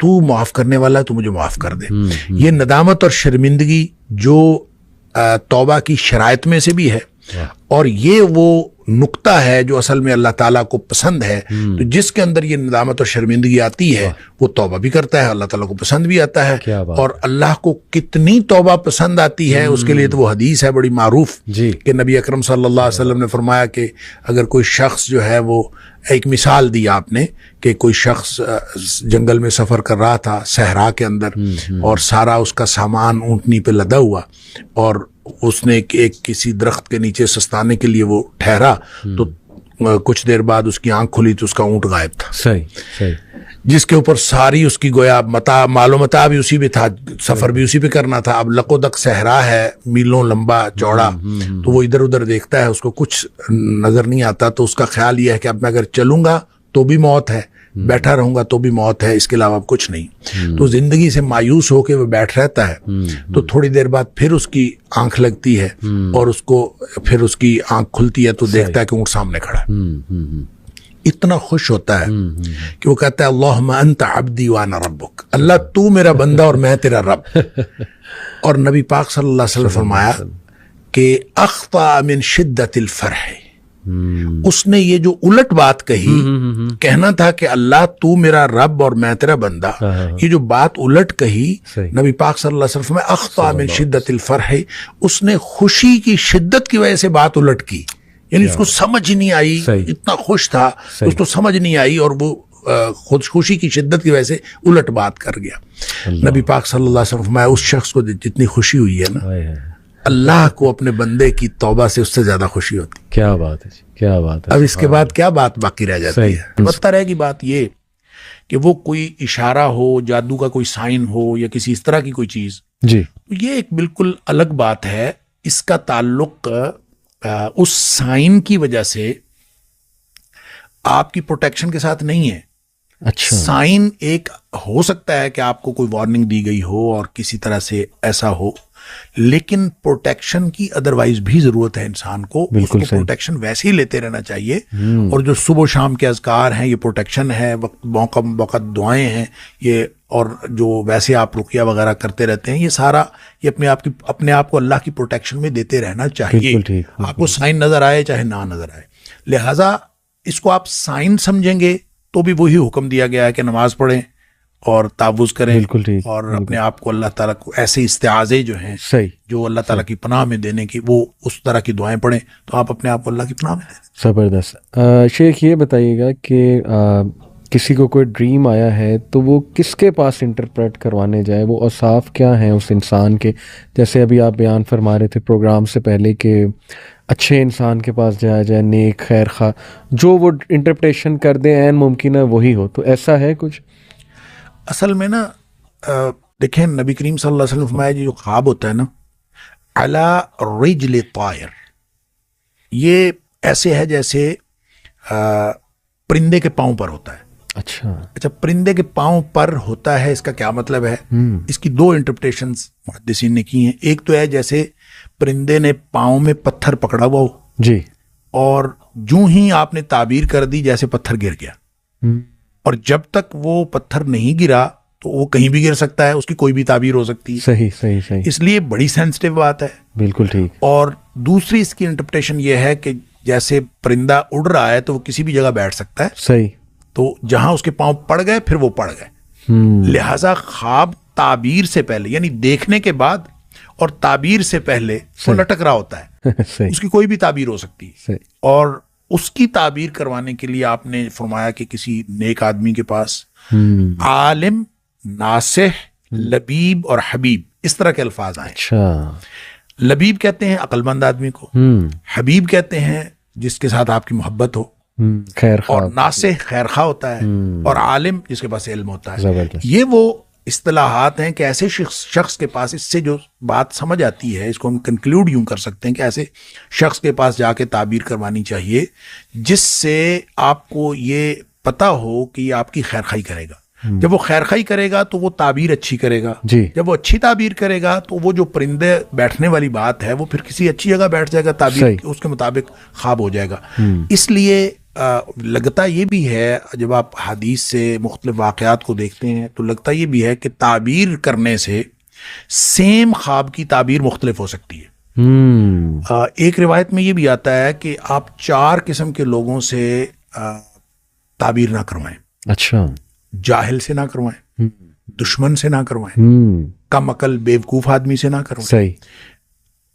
تو معاف کرنے والا ہے، تو مجھے معاف کر دے. یہ ندامت اور شرمندگی جو توبہ کی شرائط میں سے بھی ہے، اور یہ وہ نقطہ ہے جو اصل میں اللہ تعالیٰ کو پسند ہے. تو جس کے اندر یہ ندامت اور شرمندگی آتی ہے وہ توبہ بھی کرتا ہے، اللہ تعالیٰ کو پسند بھی آتا ہے. اور اللہ کو کتنی توبہ پسند آتی ہے اس کے لیے تو وہ حدیث ہے بڑی معروف کہ نبی اکرم صلی اللہ علیہ وسلم نے فرمایا کہ اگر کوئی شخص جو ہے وہ، ایک مثال دی آپ نے کہ کوئی شخص جنگل میں سفر کر رہا تھا صحرا کے اندر، اور سارا اس کا سامان اونٹنی پہ لدا ہوا، اور اس نے ایک کسی درخت کے نیچے سستانے کے لیے وہ ٹھہرا، تو کچھ دیر بعد اس کی آنکھ کھلی تو اس کا اونٹ غائب تھا. صحیح. جس کے اوپر ساری اس کی گویا مال و متاع بھی اسی پہ تھا، سفر بھی اسی پہ کرنا تھا. اب لق و دق صحرا ہے، میلوں لمبا چوڑا، تو وہ ادھر ادھر دیکھتا ہے، اس کو کچھ نظر نہیں آتا. تو اس کا خیال یہ ہے کہ اب میں اگر چلوں گا تو بھی موت ہے، بیٹھا رہوں گا تو بھی موت ہے، اس کے علاوہ کچھ نہیں. تو زندگی سے مایوس ہو کے وہ بیٹھ رہتا ہے. تو تھوڑی دیر بعد پھر اس کی آنکھ لگتی ہے، اور اس کو پھر اس کی آنکھ کھلتی ہے تو دیکھتا ہے کہ اونٹ سامنے کھڑا ہے. اتنا خوش ہوتا ہے کہ وہ کہتا ہے اللہم انت عبدی وانا ربک، اللہ تو میرا بندہ اور میں تیرا رب. اور نبی پاک صلی اللہ علیہ وسلم فرمایا کہ اخطا من شدت الفرح، اس نے یہ جو الٹ بات کہی، کہنا تھا کہ اللہ تو میرا رب اور میں تیرا بندہ، یہ جو بات الٹ کہی نبی پاک صلی اللہ علیہ وسلم میں اخطا من شدت الفرح، اس نے خوشی کی شدت کی وجہ سے بات الٹ کی. یعنی اس کو سمجھ نہیں آئی، اتنا خوش تھا اس کو سمجھ نہیں آئی، اور وہ خوشی کی شدت کی وجہ سے الٹ بات کر گیا. نبی پاک صلی اللہ علیہ وسلم فرمایا اس شخص کو جتنی خوشی ہوئی ہے نا، اللہ کو اپنے بندے کی توبہ سے اس سے زیادہ خوشی ہوتی. کیا بات ہے، کیا بات ہے. اب اس کے بعد کیا بات باقی رہ جاتی ہے؟ البتہ رہے گی بات یہ کہ وہ کوئی اشارہ ہو، جادو کا کوئی سائن ہو، یا کسی اس طرح کی کوئی چیز، جی یہ ایک بالکل الگ بات ہے. اس کا تعلق اس سائن کی وجہ سے آپ کی پروٹیکشن کے ساتھ نہیں ہے. اچھا، سائن ایک ہو سکتا ہے کہ آپ کو کوئی وارننگ دی گئی ہو اور کسی طرح سے ایسا ہو، لیکن پروٹیکشن کی ادروائز بھی ضرورت ہے انسان کو. اس کو پروٹیکشن ویسے ہی لیتے رہنا چاہیے. اور جو صبح و شام کے اذکار ہیں یہ پروٹیکشن ہے، موقع دعائیں ہیں یہ، اور جو ویسے آپ رقیہ وغیرہ کرتے رہتے ہیں، یہ سارا یہ اپنے آپ کو اللہ کی پروٹیکشن میں دیتے رہنا چاہیے. آپ کو سائن نظر آئے چاہے نہ نظر آئے. لہٰذا اس کو آپ سائن سمجھیں گے تو بھی وہی حکم دیا گیا ہے کہ نماز پڑھیں اور تعوذ کریں، اور اپنے آپ کو اللہ تعالیٰ کو ایسے استعاذے جو ہیں جو اللہ تعالیٰ کی پناہ میں دینے کی، وہ اس طرح کی دعائیں پڑھیں تو آپ اپنے آپ کو اللہ کی پناہ میں دیں. زبردست. شیخ یہ بتائیے گا کہ کسی کو کوئی ڈریم آیا ہے تو وہ کس کے پاس انٹرپریٹ کروانے جائے؟ وہ اوصاف کیا ہیں اس انسان کے؟ جیسے ابھی آپ بیان فرما رہے تھے پروگرام سے پہلے کہ اچھے انسان کے پاس جایا جائے، نیک خیر خواہ، جو وہ انٹرپریٹیشن کر دیں عین ممکن ہے وہی ہو. تو ایسا ہے کچھ؟ اصل میں نا دیکھیں نبی کریم صلی اللہ علیہ وسلم فرمایا جو خواب ہوتا ہے نا، علی رجل طائر، یہ ایسے ہے جیسے پرندے کے پاؤں پر ہوتا ہے. اچھا، پرندے کے پاؤں پر ہوتا ہے، اس کا کیا مطلب ہے؟ اس کی دو انٹرپریٹیشنز محدثین نے کی ہیں. ایک تو ہے جیسے پرندے نے پاؤں میں پتھر پکڑا ہوا ہو جی، اور جو ہی آپ نے تعبیر کر دی جیسے پتھر گر گیا، اور جب تک وہ پتھر نہیں گرا تو وہ کہیں بھی گر سکتا ہے، اس کی کوئی بھی تعبیر ہو سکتی ہے. صحیح. اس لیے بڑی سینسٹیو بات ہے. بالکل ٹھیک. اور دوسری اس کی انٹرپریٹیشن یہ ہے کہ جیسے پرندہ اڑ رہا ہے تو وہ کسی بھی جگہ بیٹھ سکتا ہے. صحیح. تو جہاں اس کے پاؤں پڑ گئے پھر وہ پڑ گئے. لہٰذا خواب تعبیر سے پہلے، یعنی دیکھنے کے بعد اور تعبیر سے پہلے وہ لٹک رہا ہوتا ہے. اس کی کوئی بھی تعبیر ہو سکتی ہے. اور اس کی تعبیر کروانے کے لیے آپ نے فرمایا کہ کسی نیک آدمی کے پاس عالم، ناصح، لبیب اور حبیب، اس طرح کے الفاظ آئے. اچھا، لبیب کہتے ہیں عقل مند آدمی کو، حبیب کہتے ہیں جس کے ساتھ آپ کی محبت ہو، اور ناصح خیر خواہ ہوتا ہے، اور عالم جس کے پاس علم ہوتا ہے. یہ وہ اصطلاحات ہیں کہ ایسے شخص کے پاس، اس سے جو بات سمجھ آتی ہے اس کو ہم کنکلوڈ یوں کر سکتے ہیں کہ ایسے شخص کے پاس جا کے تعبیر کروانی چاہیے جس سے آپ کو یہ پتہ ہو کہ یہ آپ کی خیر خواہی کرے گا. جب وہ خیر خواہی کرے گا تو وہ تعبیر اچھی کرے گا. جب وہ اچھی تعبیر کرے گا تو وہ جو پرندے بیٹھنے والی بات ہے وہ پھر کسی اچھی جگہ بیٹھ جائے گا، تعبیر اس کے مطابق خواب ہو جائے گا. اس لیے لگتا یہ بھی ہے جب آپ حدیث سے مختلف واقعات کو دیکھتے ہیں تو لگتا یہ بھی ہے کہ تعبیر کرنے سے سیم خواب کی تعبیر مختلف ہو سکتی ہے۔ ایک روایت میں یہ بھی آتا ہے کہ آپ 4 قسم کے لوگوں سے تعبیر نہ کروائیں۔ اچھا، جاہل سے نہ کروائیں، دشمن سے نہ کروائیں، کم عقل بیوقوف آدمی سے نہ کروائیں، صحیح،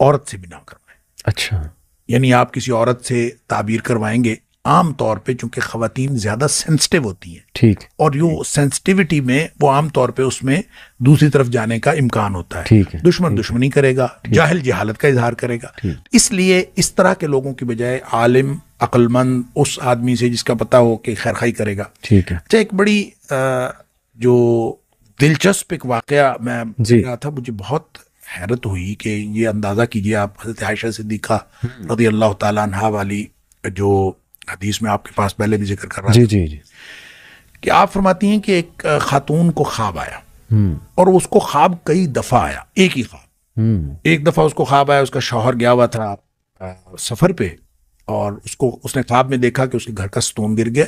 عورت سے بھی نہ کروائیں۔ اچھا، یعنی آپ کسی عورت سے تعبیر کروائیں گے، عام طور پہ چونکہ خواتین زیادہ سینسٹیو ہوتی ہیں، ٹھیک، اور یہ سینسٹیوٹی میں وہ عام طور پہ اس میں دوسری طرف جانے کا امکان ہوتا ہے۔ ٹھیک ہے، دشمن دشمنی کرے گا، جاہل جہالت کا اظہار کرے گا۔ اس لیے اس طرح کے لوگوں کی بجائے عالم عقل مند اس آدمی سے جس کا پتہ ہو کہ خیر خائی کرے گا۔ ٹھیک ہے، اچھا، ایک بڑی جو دلچسپ ایک واقعہ میں جی رہا تھا، مجھے بہت حیرت ہوئی کہ یہ اندازہ کیجئے آپ حضرت عائشہ صدیقہ رضی اللہ تعالیٰ عنہا والی جو حدیث میں آپ کے پاس پہلے بھی ذکر کر رہا جی تھا جی جی، کہ آپ فرماتی ہیں کہ ایک خاتون کو خواب آیا، اور اس کو خواب کئی دفعہ آیا، ایک ہی خواب۔ ایک دفعہ اس کو خواب آیا، اس کا شوہر گیا ہوا تھا سفر پہ، اور اس نے خواب میں دیکھا کہ اس کے گھر کا ستون گر گیا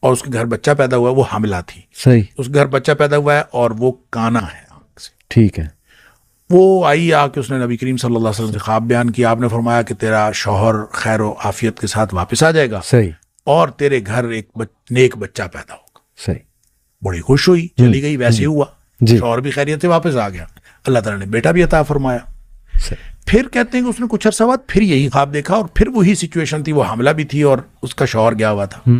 اور اس کے گھر بچہ پیدا ہوا ہے، وہ حاملہ تھی، صحیح، اس کے گھر بچہ پیدا ہوا ہے اور وہ کانا ہے آنکھ سے۔ ٹھیک ہے، وہ آئی آ کے اس نے نبی کریم صلی اللہ علیہ وسلم سے خواب بیان کیا۔ آپ نے فرمایا کہ تیرا شوہر خیر و عافیت کے ساتھ واپس آ جائے گا صحیح، اور تیرے گھر ایک نیک بچہ پیدا ہوگا۔ صحیح، بڑی خوش ہوئی، چلی گئی، ویسے ہی ہوا، جی، شوہر بھی خیریت سے واپس آ گیا، اللہ تعالیٰ نے بیٹا بھی عطا فرمایا۔ صحیح، پھر کہتے ہیں کہ اس نے کچھ عرصہ بعد پھر یہی خواب دیکھا، اور پھر وہی سچویشن تھی، وہ حاملہ بھی تھی اور اس کا شوہر گیا ہوا تھا۔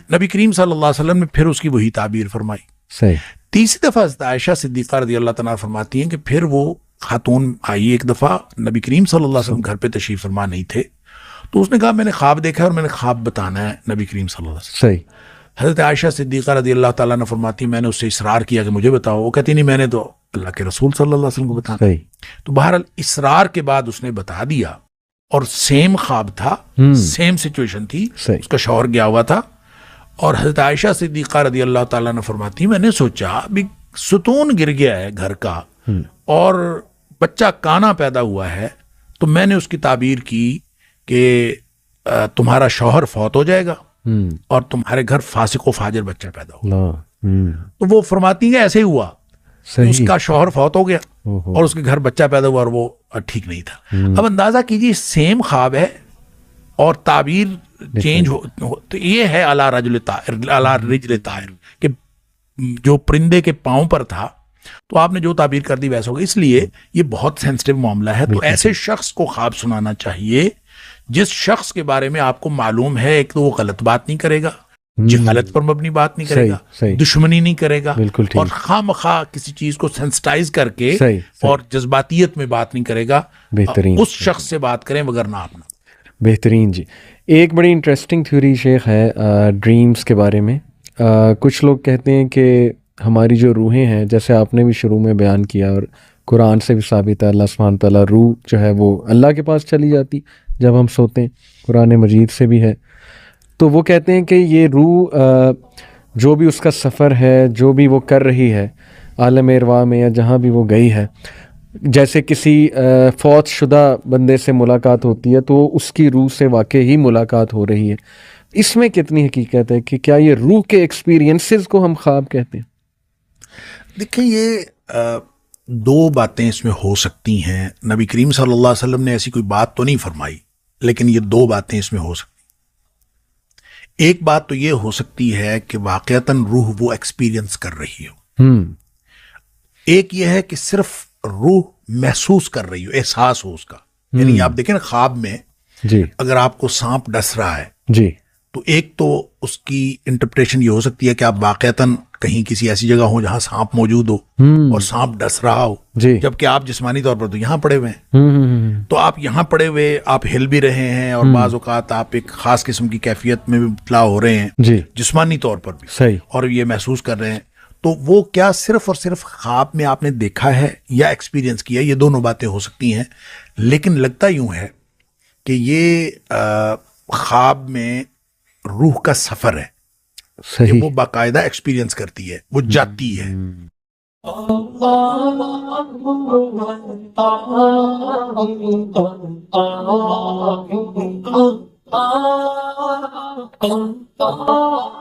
نبی کریم صلی اللہ علیہ وسلم نے پھر اس کی وہی تعبیر فرمائی۔ صحیح، تیسری دفعہ حضرت عائشہ صدیقہ رضی اللہ تعالیٰ فرماتی ہیں کہ پھر وہ خاتون آئی ایک دفعہ، نبی کریم صلی اللہ علیہ وسلم گھر پہ تشریف فرما نہیں تھے، تو اس نے کہا میں نے خواب دیکھا ہے اور میں نے خواب بتانا ہے نبی کریم صلی اللہ علیہ وسلم۔ صحیح، حضرت عائشہ صدیقہ رضی اللہ تعالیٰ نے فرماتی میں نے اس سے اصرار کیا کہ مجھے بتاؤ، وہ کہتی نہیں میں نے تو اللہ کے رسول صلی اللہ علیہ وسلم کو بتانا۔ صحیح، تو بہرحال اصرار کے بعد اس نے بتا دیا، اور سیم خواب تھا، سیم سچویشن تھی، صحیح، اس کا شوہر گیا ہوا تھا، اور حضرت عائشہ صدیقہ رضی اللہ تعالیٰ نے فرماتی میں نے سوچا ابھی ستون گر گیا ہے گھر کا اور بچہ کانا پیدا ہوا ہے، تو میں نے اس کی تعبیر کی کہ تمہارا شوہر فوت ہو جائے گا اور تمہارے گھر فاسق و فاجر بچہ پیدا ہوگا۔ تو وہ فرماتی ہیں ایسے ہی ہوا، اس کا شوہر فوت ہو گیا اور اس کے گھر بچہ پیدا ہوا اور وہ ٹھیک نہیں تھا۔ اب اندازہ کیجیے سیم خواب ہے اور تعبیر چینج ہو، تو یہ ہے علی رجل طائر کہ جو پرندے کے پاؤں پر تھا تو آپ نے جو تعبیر کر دی ویسا ہوگا۔ اس لیے یہ بہت سینسٹیو معاملہ ہے، تو ایسے شخص کو خواب سنانا چاہیے جس شخص کے بارے میں آپ کو معلوم ہے ایک تو وہ غلط بات نہیں کرے گا، جہالت پر مبنی بات نہیں کرے گا، دشمنی نہیں کرے گا، اور خواہ مخواہ کسی چیز کو سینسٹائز کر کے اور جذباتیت میں بات نہیں کرے گا۔ بہترین، اس شخص سے بات کریں وگرنہ آپ نہ۔ بہترین جی۔ ایک بڑی انٹرسٹنگ تھیوری شیخ ہے ڈریمز کے بارے میں۔ کچھ لوگ کہتے ہیں کہ ہماری جو روحیں ہیں، جیسے آپ نے بھی شروع میں بیان کیا اور قرآن سے بھی ثابت ہے، اللہ سبحانہ تعالیٰ روح جو ہے وہ اللہ کے پاس چلی جاتی جب ہم سوتے ہیں، قرآن مجید سے بھی ہے۔ تو وہ کہتے ہیں کہ یہ روح جو بھی اس کا سفر ہے، جو بھی وہ کر رہی ہے عالم ارواح میں یا جہاں بھی وہ گئی ہے، جیسے کسی فوت شدہ بندے سے ملاقات ہوتی ہے تو اس کی روح سے واقعی ہی ملاقات ہو رہی ہے۔ اس میں کتنی حقیقت ہے کہ کیا یہ روح کے ایکسپیرینسز کو ہم خواب کہتے ہیں؟ دیکھیں، یہ دو باتیں اس میں ہو سکتی ہیں۔ نبی کریم صلی اللہ علیہ وسلم نے ایسی کوئی بات تو نہیں فرمائی، لیکن یہ دو باتیں اس میں ہو سکتی ہیں۔ ایک بات تو یہ ہو سکتی ہے کہ واقعتاً روح وہ ایکسپیرینس کر رہی ہو، ایک یہ ہے کہ صرف روح محسوس کر رہی ہو، احساس ہو اس کا۔ یعنی آپ دیکھیں نا، خواب میں جی، اگر آپ کو سانپ ڈس رہا ہے جی، تو ایک تو اس کی انٹرپریٹیشن یہ ہو سکتی ہے کہ آپ واقعتاً کہیں کسی ایسی جگہ ہو جہاں سانپ موجود ہو اور سانپ ڈس رہا ہو، جی، جبکہ آپ جسمانی طور پر تو یہاں پڑے ہوئے ہیں، تو آپ یہاں پڑے ہوئے آپ ہل بھی رہے ہیں اور بعض اوقات آپ ایک خاص قسم کی کیفیت میں بھی مبتلا ہو رہے ہیں، جی، جسمانی طور پر بھی، صحیح، اور یہ محسوس کر رہے ہیں۔ تو وہ کیا صرف اور صرف خواب میں آپ نے دیکھا ہے یا ایکسپیرینس کیا؟ یہ دونوں باتیں ہو سکتی ہیں، لیکن لگتا یوں ہے کہ یہ خواب میں روح کا سفر ہے، صحیح، وہ باقاعدہ ایکسپیرینس کرتی ہے، وہ جاتی ہے۔ اللہ Allah